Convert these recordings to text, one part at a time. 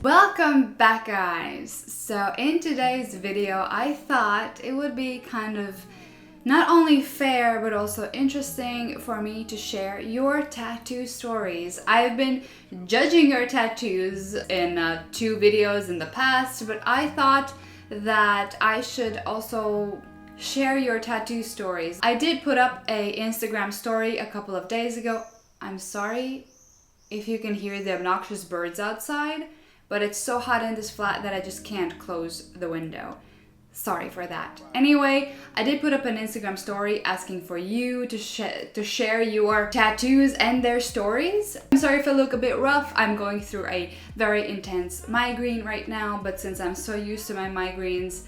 Welcome back, guys. So in today's video I thought it would be kind of not only fair but also interesting for me to share your tattoo stories. I've been judging your tattoos in 2 videos in the past, but I thought that I should also share your tattoo stories. I did put up a Instagram story a couple of days ago. I'm sorry if you can hear the obnoxious birds outside, but it's so hot in this flat that I just can't close the window. Sorry for that. Anyway, I did put up an Instagram story asking for you to share your tattoos and their stories. I'm sorry if I look a bit rough. I'm going through a very intense migraine right now, but since I'm so used to my migraines,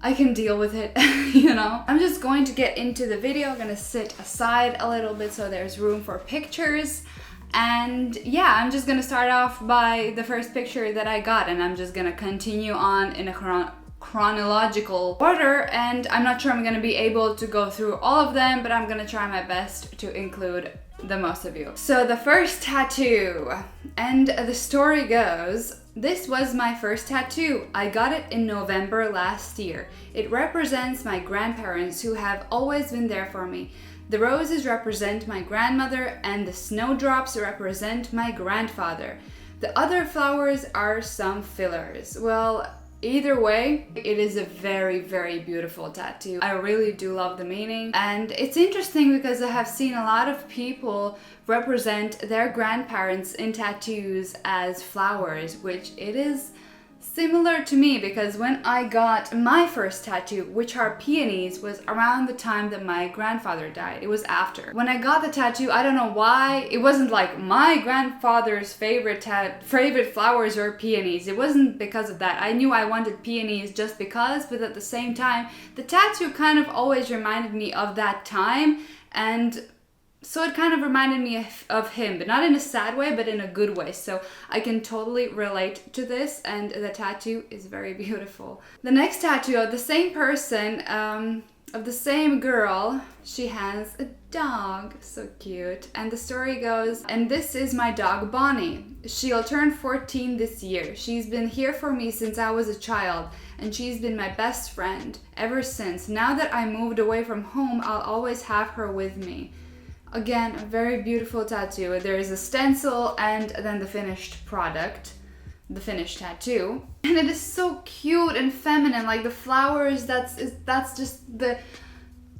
I can deal with it, you know? I'm just going to get into the video. I'm gonna sit aside a little bit so there's room for pictures. And yeah, I'm just gonna start off by the first picture that I got, and I'm just gonna continue on in a chronological order, and I'm not sure I'm gonna be able to go through all of them, but I'm gonna try my best to include the most of you. So the first tattoo, and the story goes, this was my first tattoo. I got it in November last year. It represents my grandparents who have always been there for me. The roses represent my grandmother and the snowdrops represent my grandfather. The other flowers are some fillers. Well, either way, it is a very, very beautiful tattoo. I really do love the meaning, and it's interesting because I have seen a lot of people represent their grandparents in tattoos as flowers, which it is similar to me, because when I got my first tattoo, which are peonies, was around the time that my grandfather died. It was after. When I got the tattoo, I don't know why, it wasn't like my grandfather's favorite flowers were peonies. It wasn't because of that. I knew I wanted peonies just because, but at the same time, the tattoo kind of always reminded me of that time, and so it kind of reminded me of him, but not in a sad way, but in a good way. So I can totally relate to this, and the tattoo is very beautiful. The next tattoo of the same person, of the same girl, she has a dog, so cute. And the story goes, and this is my dog Bonnie. She'll turn 14 this year. She's been here for me since I was a child, and she's been my best friend ever since. Now that I moved away from home, I'll always have her with me. Again, a very beautiful tattoo. There is a stencil and then the finished product, the finished tattoo. And it is so cute and feminine, like the flowers, that's just the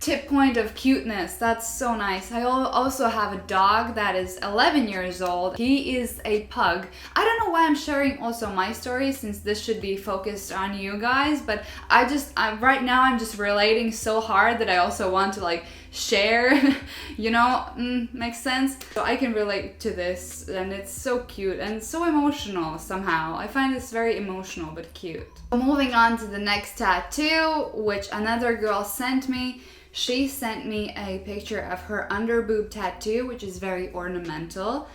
tip point of cuteness. That's so nice. I also have a dog that is 11 years old. He is a pug. I don't know why I'm sharing also my story, since this should be focused on you guys, but right now I'm just relating so hard that I also want to like share, you know, makes sense? So I can relate to this, and it's so cute and so emotional somehow. I find this very emotional but cute. Moving on to the next tattoo, which another girl sent me. She sent me a picture of her underboob tattoo, which is very ornamental.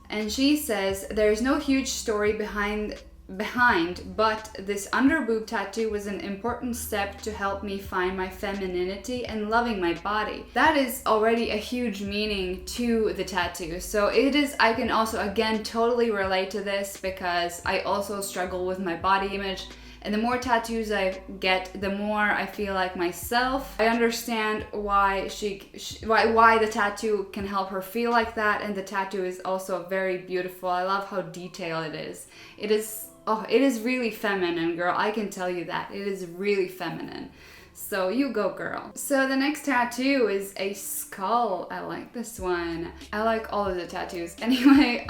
And she says, there's no huge story behind, but this underboob tattoo was an important step to help me find my femininity and loving my body. That is already a huge meaning to the tattoo. So it is, I can also again totally relate to this, because I also struggle with my body image. And the more tattoos I get, the more I feel like myself. I understand why why the tattoo can help her feel like that, and the tattoo is also very beautiful. I love how detailed it is. It is really feminine, girl. I can tell you that. It is really feminine. So you go, girl. So the next tattoo is a skull. I like this one. I like all of the tattoos. Anyway,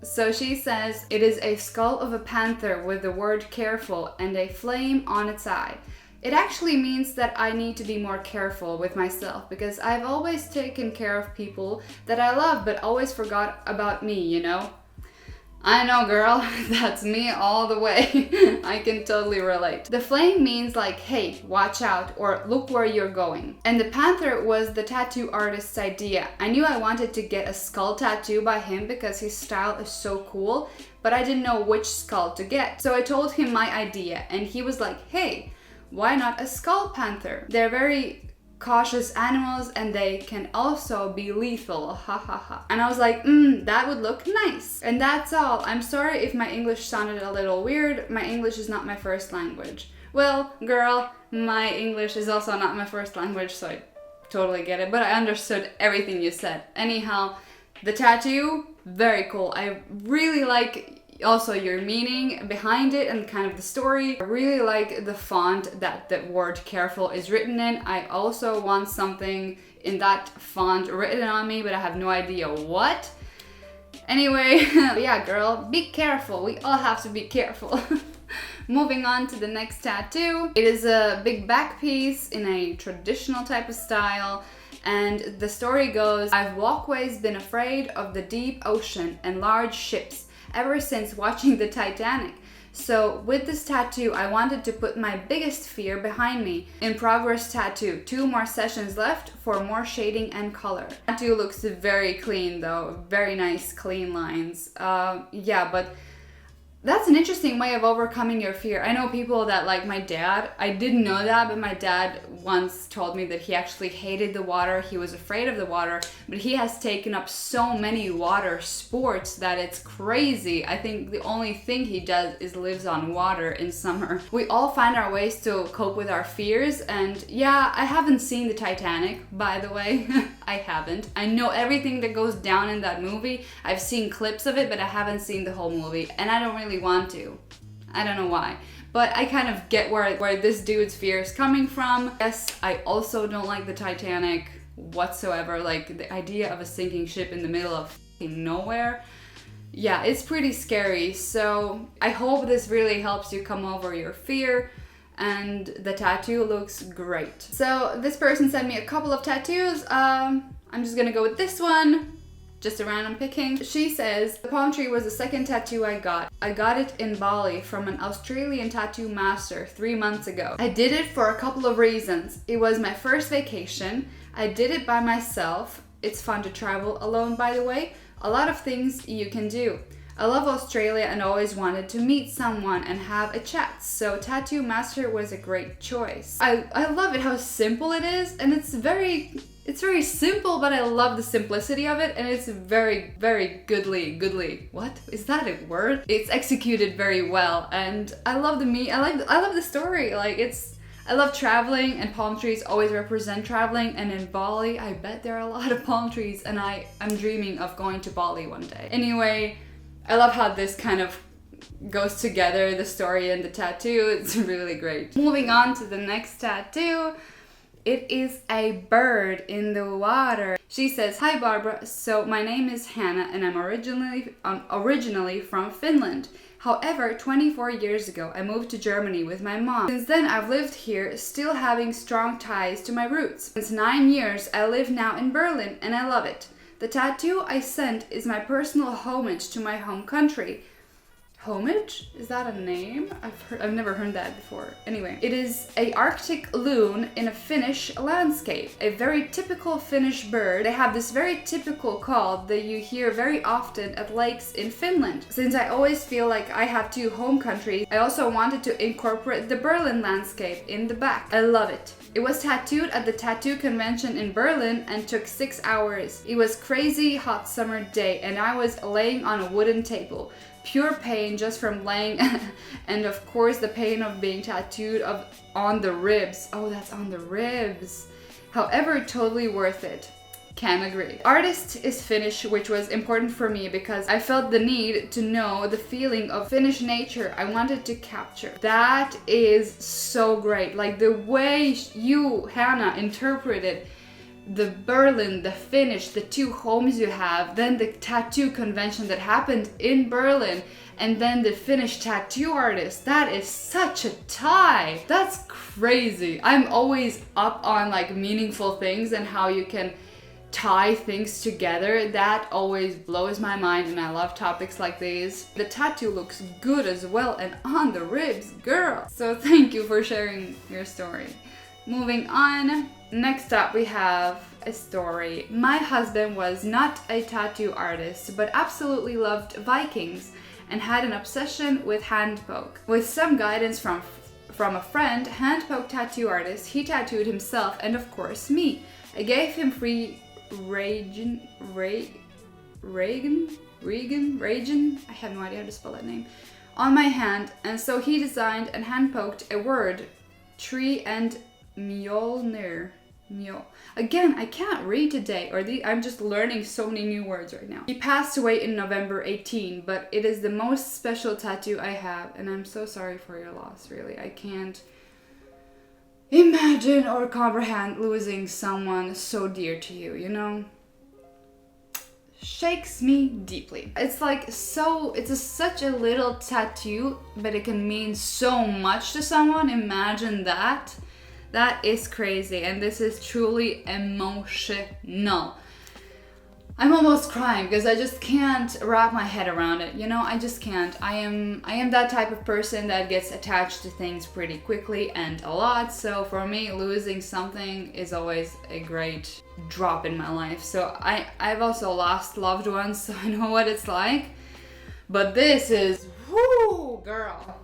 so she says, it is a skull of a panther with the word careful and a flame on its eye. It actually means that I need to be more careful with myself, because I've always taken care of people that I love, but always forgot about me, you know? I know, girl, that's me all the way. I can totally relate. The flame means like, hey, watch out, or look where you're going. And the panther was the tattoo artist's idea. I knew I wanted to get a skull tattoo by him because his style is so cool, but I didn't know which skull to get. So I told him my idea, and he was like, hey, why not a skull panther? They're very cautious animals, and they can also be lethal, ha ha ha. And I was like, that would look nice. And that's all. I'm sorry if my English sounded a little weird. My English is not my first language. Well, girl, my English is also not my first language, so I totally get it, but I understood everything you said. Anyhow, the tattoo, very cool. I really like also your meaning behind it and kind of the story. I really like the font that the word careful is written in. I also want something in that font written on me, but I have no idea what. Anyway, yeah, girl, be careful. We all have to be careful. Moving on to the next tattoo. It is a big back piece in a traditional type of style. And the story goes, I've always been afraid of the deep ocean and large ships ever since watching the Titanic. So with this tattoo, I wanted to put my biggest fear behind me. In progress tattoo, 2 more sessions left for more shading and color. Tattoo looks very clean though, very nice clean lines. Yeah, but that's an interesting way of overcoming your fear. I know people that, like my dad, I didn't know that, but my dad once told me that he actually hated the water. He was afraid of the water, but he has taken up so many water sports that it's crazy. I think the only thing he does is lives on water in summer. We all find our ways to cope with our fears, and yeah, I haven't seen the Titanic, by the way. I haven't. I know everything that goes down in that movie. I've seen clips of it, but I haven't seen the whole movie, and I don't really want to. I don't know why. But I kind of get where this dude's fear is coming from. Yes, I also don't like the Titanic whatsoever. Like the idea of a sinking ship in the middle of nowhere. Yeah, it's pretty scary. So I hope this really helps you come over your fear. And the tattoo looks great. So this person sent me a couple of tattoos. I'm just gonna go with this one. Just a random picking. She says, the palm tree was the second tattoo I got. I got it in Bali from an Australian tattoo master 3 months ago. I did it for a couple of reasons. It was my first vacation. I did it by myself. It's fun to travel alone, by the way. A lot of things you can do. I love Australia and always wanted to meet someone and have a chat, so Tattoo Master was a great choice. I love it how simple it is, and it's very simple, but I love the simplicity of it, and it's very, very goodly. What? Is that a word? It's executed very well, and I love I love the story. I love traveling, and palm trees always represent traveling, and in Bali, I bet there are a lot of palm trees, and I'm dreaming of going to Bali one day. Anyway, I love how this kind of goes together, the story and the tattoo. It's really great. Moving on to the next tattoo. It is a bird in the water. She says, hi Barbara, so my name is Hannah and I'm originally from Finland. However, 24 years ago, I moved to Germany with my mom. Since then, I've lived here, still having strong ties to my roots. Since 9 years, I live now in Berlin and I love it. The tattoo I sent is my personal homage to my home country. Homage? Is that a name? I've never heard that before. Anyway, it is a Arctic loon in a Finnish landscape. A very typical Finnish bird. They have this very typical call that you hear very often at lakes in Finland. Since I always feel like I have 2 home countries, I also wanted to incorporate the Berlin landscape in the back. I love it. It was tattooed at the tattoo convention in Berlin and took 6 hours. It was crazy hot summer day and I was laying on a wooden table. Pure pain just from laying and of course the pain of being tattooed on the ribs. Oh, that's on the ribs. However, totally worth it. Can agree. Artist is Finnish, which was important for me because I felt the need to know the feeling of Finnish nature I wanted to capture. That is so great. Like the way you, Hannah, interpreted the Berlin, the Finnish, the 2 homes you have, then the tattoo convention that happened in Berlin, and then the Finnish tattoo artist. That is such a tie. That's crazy. I'm always up on like meaningful things and how you can tie things together. That always blows my mind and I love topics like these. The tattoo looks good as well and on the ribs, girl. So thank you for sharing your story. Moving on. Next up we have a story. My husband was not a tattoo artist but absolutely loved Vikings and had an obsession with hand poke. With some guidance from a friend, hand-poke tattoo artist. He tattooed himself and of course me. I gave him free Reagan, I have no idea how to spell that name, on my hand, and so he designed and hand-poked a word, tree and Mjolnir. Again, I can't read today, I'm just learning so many new words right now. He passed away in November 18, but it is the most special tattoo I have, and I'm so sorry for your loss, really. I can't imagine or comprehend losing someone so dear to you, you know? Shakes me deeply. It's like such a little tattoo, but it can mean so much to someone. Imagine that. That is crazy, and this is truly emotional. I'm almost crying because I just can't wrap my head around it, you know? I just can't. I am that type of person that gets attached to things pretty quickly and a lot, so for me, losing something is always a great drop in my life. So I've also lost loved ones, so I know what it's like. But this is, whoo, girl.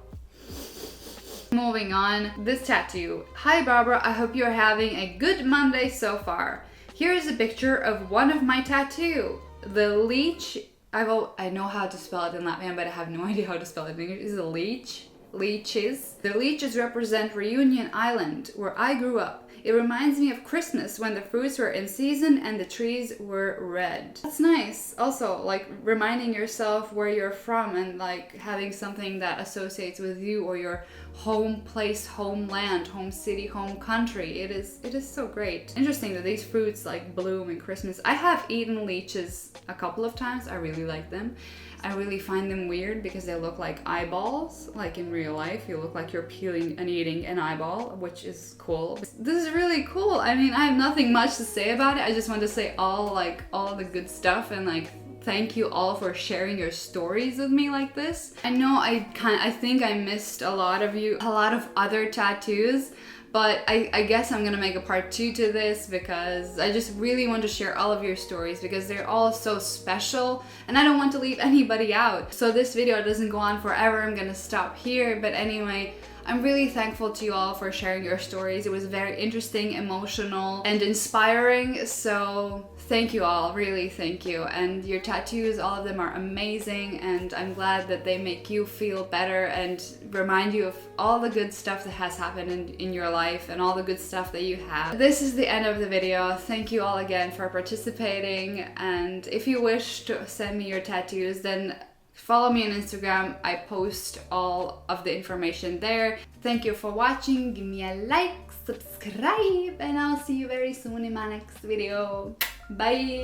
Moving on, this tattoo. Hi Barbara, I hope you're having a good Monday so far. Here is a picture of one of my tattoo. The leech, I know how to spell it in Latvian, but I have no idea how to spell it in English. Is a leech. Leeches. The leeches represent Reunion Island, where I grew up. It reminds me of Christmas when the fruits were in season and the trees were red. That's nice. Also, like reminding yourself where you're from and like having something that associates with you or your home place, homeland, home city, home country. It is so great. Interesting that these fruits like bloom in Christmas. I have eaten leeches a couple of times. I really like them. I really find them weird because they look like eyeballs. Like in real life, you look like you're peeling and eating an eyeball, which is cool. This is really cool. I mean, I have nothing much to say about it. I just want to say all the good stuff and like thank you all for sharing your stories with me like this. I know I think I missed a lot of other tattoos. But I guess I'm gonna make a part 2 to this because I just really want to share all of your stories because they're all so special and I don't want to leave anybody out. So this video doesn't go on forever, I'm gonna stop here. But anyway, I'm really thankful to you all for sharing your stories. It was very interesting, emotional, and inspiring. So thank you all, really thank you. And your tattoos, all of them are amazing, and I'm glad that they make you feel better and remind you of all the good stuff that has happened in your life and all the good stuff that you have. This is the end of the video. Thank you all again for participating, and if you wish to send me your tattoos, then follow me on Instagram. I post all of the information there. Thank you for watching. Give me a like, subscribe, and I'll see you very soon in my next video. Bye!